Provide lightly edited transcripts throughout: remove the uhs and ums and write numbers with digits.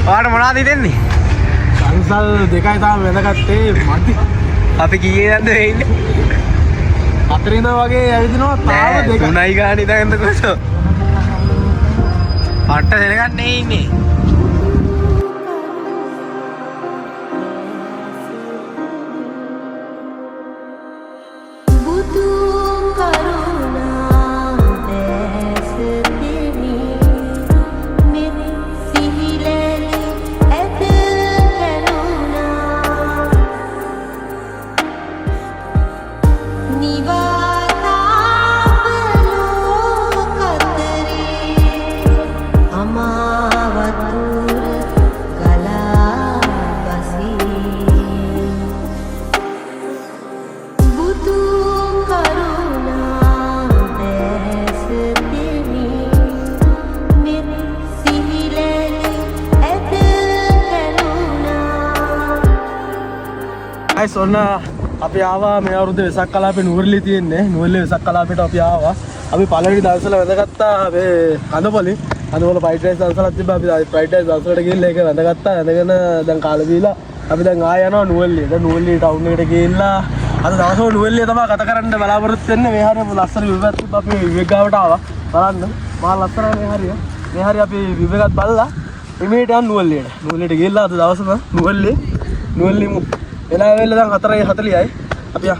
ඔයාලට මොනවද හිතෙන්නේ? පන්සල් දෙකයි තාම වැදගත්තේ මදි. අපි කීයේ නැද්ද වෙන්නේ? 4 ඉඳන් වගේ ඇවිදිනවා තාම දෙක. 3යි ගාන ඉඳන් එන්නකොස. පට්ට දෙනගන්නේ ඉන්නේ. ඔන්න අපි ආවා මේ අවුරුද්දේ වෙසක් කලාපේ නුවරඑළිය තියෙන්නේ. නුවරඑළිය වෙසක් කලාපේට අපි ආවා. අපි පළවෙනි දවසල වැඳගත්තා මේ කඳපොලේ. කඳපොල ෆ්‍රයිඩ් රයිස් දවසලක් තිබ්බා. අපි ෆ්‍රයිඩ් රයිස් දවසලට ගිහිල්ලා ඒක වැඳගත්තා. වැඳගෙන දැන් කාලා බීලා අපි දැන් ආය යනවා නුවරඑළිය. දැන් නුවරඑළිය ටවුන් එකට ගිහිල්ලා අද දවසම නුවරඑළිය තමයි ගත කරන්න බලාපොරොත්තු වෙන්නේ. මේ හරිය ලස්සන විවේකයක් තිබ්බා. අපි විවේක ගාවට ආවා. බලන්න. මහා ලස්සනයි මේ හරිය. මේ හරිය අපි විවේකත් බලලා එමෙහෙට යන්න නුවරඑළියට. නුවරඑළියට ගිහිල්ලා අද දවසම නුවරඑළිය එලා වෙල දැන් 4:40යි අපි යා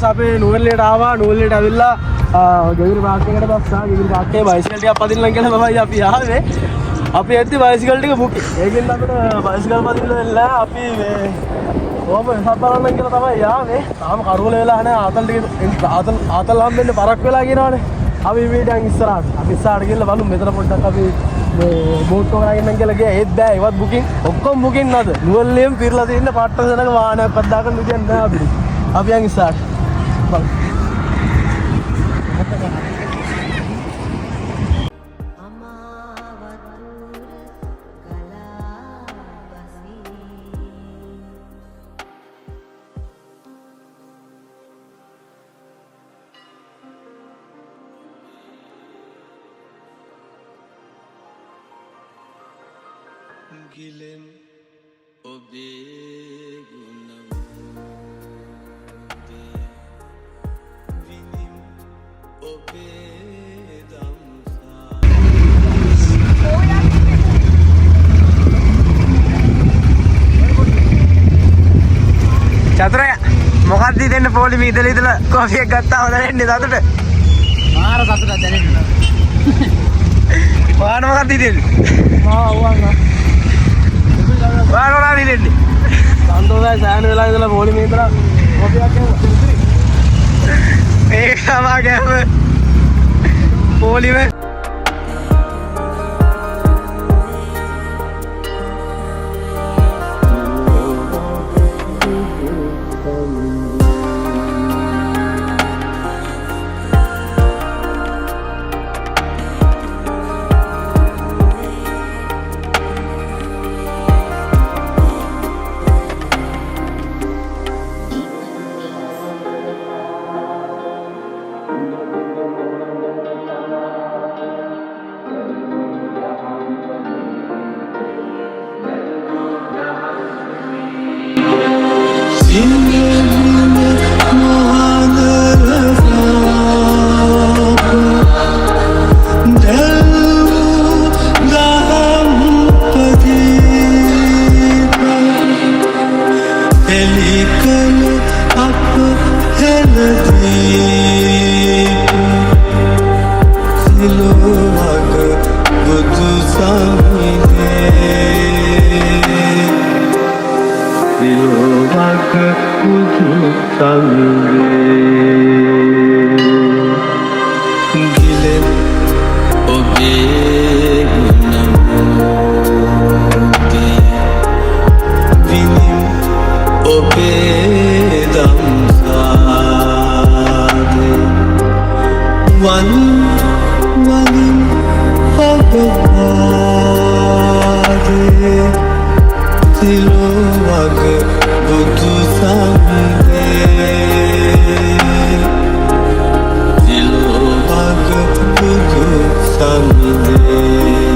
අපි නුවරඑළියට ආවා. නුවරඑළියට ඇවිල්ලා ගෙවිලි පාක් එකකට බස්සා. ගෙවිලි පාක් එකේ බයිසිකල් ටිකක් පදින්න කියලා තමයි අපි ආවේ. අපි ඇත්තේ බයිසිකල් ටික බුකේ. ඒකෙන් අපිට බයිසිකල් පදින්න වෙලා අපි මේ ඕම වෙසක් බලන්න කියලා තමයි ආවේ. තාම කරුවල වෙලා නැහැ. ආතල් හම්බෙන්න පරක් වෙලා කියනවනේ. අපි මීඩියන් ඉස්සරහට. අපි ඉස්සරහට ගිහලා බලමු මෙතන පොඩ්ඩක් අපි මේ බෝට් එක ගාගෙන කියලා ගියා. ඒත් බෑ. ඒවත් බුකින්. ඔක්කොම බුකින් නැද. නුවරඑළියෙන් පිරලා තියෙන පාට්ට දෙනක වාහනයක් පද්දාගෙන විදියක් නැහැ අපිට. අපි යන් ඉස්සරහට. Bang. Gilem obe චතුරය මොකක්ද දෙන්න පොලි මේ ඉදලා කොෆි එකක් ගත්තා හොඳ නැන්නේ සතුට. මාර සතුටක් දැනෙන්නේ. ඔයාලා මොකක්ද දෙන්නේ? මා වුණා. ඔයාලා මොනවද දෙන්නේ? සන්තෝෂයි සෑහන වෙලා ඉඳලා පොලි මේ ඉදලා කොෆි එකක් ගේනවා. ඒක තමයි ගෑම පොලිම සිලෝවක බුදු සමිඳේ සිලෝවක බුදු සමිඳේ ගිලෙන් ඔබේ ගුණමෝගේ විනිම් ඔබේ දම්සාදේ වලින් පගපාදේ සිලෝවක බුදු සමිඳේ සිලෝවක බුදු සමිඳේ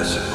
as a